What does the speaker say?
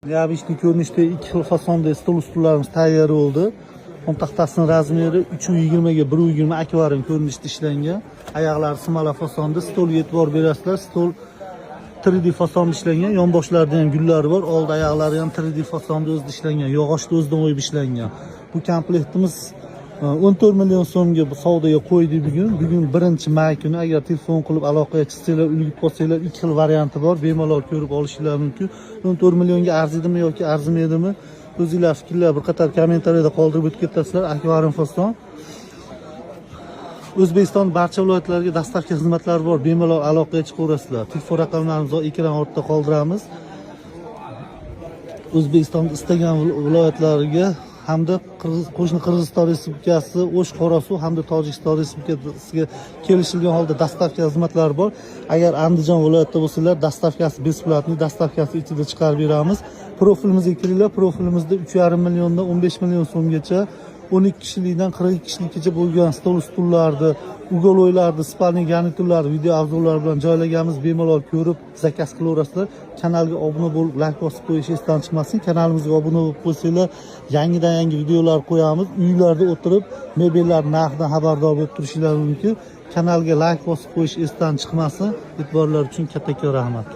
Neobычный ko'rinishda ikki xil fasonda stol ustunlarimiz tayyor bo'ldi. Qum taxtasining razmeri 320 ga 120 akvarium ko'rinishda ishlangan. Oyoqlari simala fasonda, stolga e'tibor berasizlar. Stol 3D fasonda ishlangan. Yonboshlarida ham gullari bor. Old oyoqlari ham 3D fasonda o'zida ishlangan. Yog'ochda o'zidan o'yib ishlangan. Bu komplektimiz 14 million so'mga savdoga qo'ydik bugun. Bugun 1-may kuni agar telefon qilib aloqaga chiqsanglar, ulgib qolsanglar, ikki xil varianti bor. Bemalol ko'rib olishinglar mumkin. 14 millionga arziydimi yoki arzimaydimi? O'zingizlar fikrlar bir qator kommentariyada qoldirib o'tib ketasizlar. Akvarium fason. O'zbekiston barcha viloyatlariga dostavka xizmatlari bor. Bemalol aloqaga chiqaverasizlar. Telefon raqamlarimizni ekran ortida qoldiramiz. O'zbekiston istagan viloyatlariga hamda qo'shni Qirg'iziston Respublikasi, O'sh, Qorasuv hamda Tojikiston Respublikasiga kelishilgan holda dostavka xizmatlari bor. Agar Andijon viloyatida bo'lsalar, dostavkasi besplatni, dostavkasi ichida chiqarib beramiz. Profilimizga kiringlar. Profilimizda 3,5 milliondan 15 million so'mgacha 12 kishilikdan 42 kishilikgacha bo'lgan stol ustunlarni, ugoloylarni, spalniy garniturlarni video obzorlar bilan joylaganmiz. Bemalol ko'rib zakaz qilaverasizlar. Kanalga obuna bo'lib, like bosib qo'yish esdan chiqmasin. Kanalimizga obuna bo'lib qo'ysanglar, yangi videolar qo'yamiz. Uylarda o'tirib mebellar narxidan xabardor bo'lib turishingiz mumkin. Kanalga like bosib qo'yish esdan chiqmasin. E'tiborlar uchun kattakon rahmat.